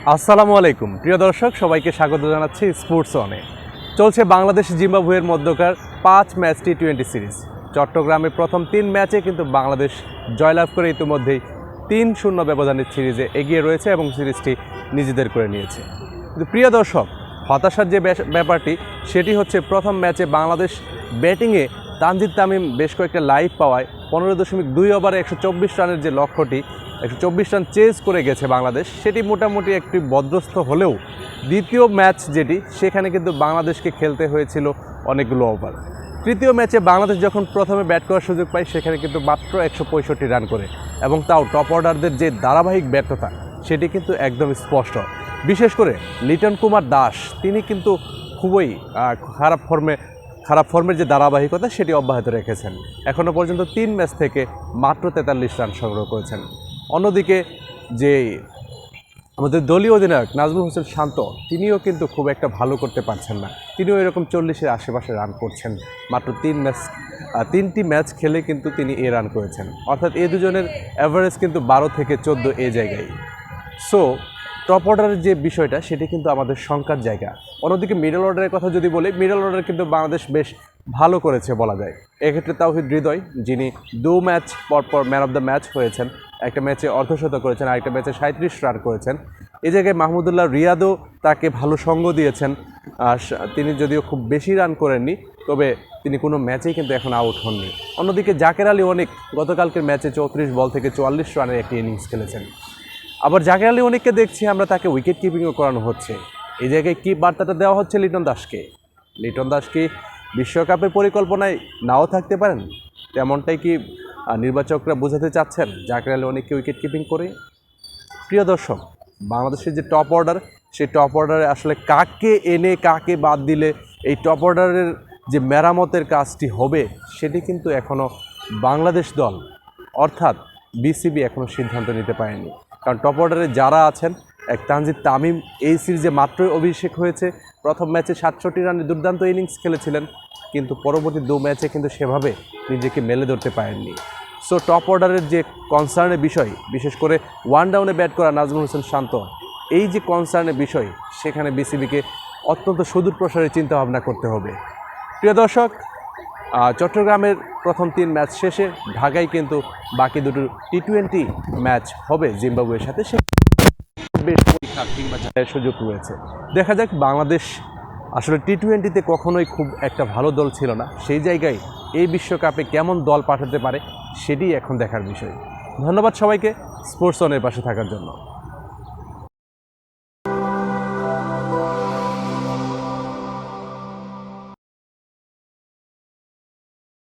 আসসালামু আলাইকুম প্রিয় দর্শক, সবাইকে স্বাগত জানাচ্ছি স্পোর্টস অনে। চলছে বাংলাদেশ জিম্বাবুয়ের মধ্যকার 5 ম্যাচ টি-20 সিরিজ। চট্টগ্রামে প্রথম 3 ম্যাচে কিন্তু বাংলাদেশ জয়লাভ করে ইতিমধ্যেই 3-0 ব্যবধানের সিরিজে এগিয়ে রয়েছে এবং সিরিজটি নিজেদের করে নিয়েছে। কিন্তু প্রিয় দর্শক, হতাশার যে ব্যাপারটি সেটি হচ্ছে প্রথম ম্যাচে বাংলাদেশ ব্যাটিংয়ে তানজিদ তামিম বেশ কয়েকটা লাইভ পাওয়ায় 15.2 ওভারে 124 রানের যে লক্ষ্যটি 124 রান চেজ করে গেছে বাংলাদেশ, সেটি মোটামুটি একটি বদরস্থ হলেও দ্বিতীয় ম্যাচ যেটি সেখানে কিন্তু বাংলাদেশকে খেলতে হয়েছিল অনেকগুলো ওভার। তৃতীয় ম্যাচে বাংলাদেশ যখন প্রথমে ব্যাট করার সুযোগ পায় সেখানে কিন্তু মাত্র 165 রান করে, এবং তাও টপ অর্ডারদের যে ধারাবাহিক ব্যর্থতা সেটি কিন্তু একদম স্পষ্ট। বিশেষ করে লিটন কুমার দাস তিনি কিন্তু খুবই খারাপ ফর্মের যে ধারাবাহিকতা সেটি অব্যাহত রেখেছেন। এখনও পর্যন্ত 3 ম্যাচ থেকে মাত্র 43 রান সংগ্রহ করেছেন। অন্যদিকে যে আমাদের দলীয় অধিনায়ক নাজমুল হোসেন শান্ত তিনিও কিন্তু খুব একটা ভালো করতে পারছেন না, তিনিও এরকম 40-এর আশেপাশে রান করছেন। মাত্র 3টি ম্যাচ খেলে কিন্তু তিনি রান করেছেন, অর্থাৎ এই দুজনের অ্যাভারেজ কিন্তু 12 থেকে 14 এই জায়গায়। সো টপ অর্ডারের যে বিষয়টা সেটি কিন্তু আমাদের শঙ্কার জায়গা। অন্যদিকে মিডল অর্ডারের কথা যদি বলি, মিডল অর্ডার কিন্তু বাংলাদেশ বেশ ভালো করেছে বলা যায়। এক্ষেত্রে তাওহিদ হৃদয়, যিনি 2 ম্যাচ পরপর ম্যান অফ দ্য ম্যাচ হয়েছেন, একটা ম্যাচে অর্ধশতক করেছেন, আরেকটা ম্যাচে 37 রান করেছেন। এই জায়গায় মাহমুদুল্লাহ রিয়াদও তাকে ভালো সঙ্গ দিয়েছেন। তিনি যদিও খুব বেশি রান করেননি, তবে তিনি কোনো ম্যাচেই কিন্তু এখন আউট হননি। অন্যদিকে জাকের আলী অনেক গতকালকের ম্যাচে 34 বল থেকে 44 রানের একটি ইনিংস খেলেছেন। আবার জাকের আলী অনেককে দেখছি আমরা তাকে উইকেট কিপিংও করানো হচ্ছে। এই জায়গায় কী বার্তাটা দেওয়া হচ্ছে লিটন দাসকে? লিটন দাস কি বিশ্বকাপের পরিকল্পনায় নাও থাকতে পারেন? তেমনটাই কি নির্বাচকরা বোঝাতে চাচ্ছেন জাকের আলী অনেককে উইকেট কিপিং করে? প্রিয় দর্শক, বাংলাদেশের যে টপ অর্ডার, সেই টপ অর্ডারে আসলে কাকে এনে কাকে বাদ দিলে এই টপ অর্ডারের যে মেরামতের কাজটি হবে সেটি কিন্তু এখনও বাংলাদেশ দল অর্থাৎ বিসিবি এখনও সিদ্ধান্ত নিতে পারেনি। কারণ টপ অর্ডারে যারা আছেন, এক তানজিদ তামিম এই সিরিজে মাত্রই অভিষেক হয়েছে। প্রথম ম্যাচে 67 রানের দুর্দান্ত ইনিংস খেলেছিলেন, কিন্তু পরবর্তী 2 ম্যাচে কিন্তু সেভাবে নিজেকে মেলে ধরতে পারেননি। সো টপ অর্ডারের যে কনসার্নের বিষয়, বিশেষ করে ওয়ান ডাউনে ব্যাট করা নাজমুল হোসেন শান্ত, এই যে কনসার্নের বিষয়, সেখানে বিসিবিকে অত্যন্ত সুদূর প্রসারে চিন্তাভাবনা করতে হবে। প্রিয় দর্শক, চট্টগ্রামের প্রথম 3 ম্যাচ শেষে ঢাকায় কিন্তু বাকি দুটো টি-20 ম্যাচ হবে জিম্বাবুয়ের সাথে, সে বেশ পরীক্ষা কিংবা সুযোগ রয়েছে। দেখা যাক বাংলাদেশ আসলে টি-20তে কখনোই খুব একটা ভালো দল ছিল না, সেই জায়গায় এই বিশ্বকাপে কেমন দল পাঠাতে পারে সেটি এখন দেখার বিষয়। ধন্যবাদ সবাইকে স্পোর্টস অনের পাশে থাকার জন্য।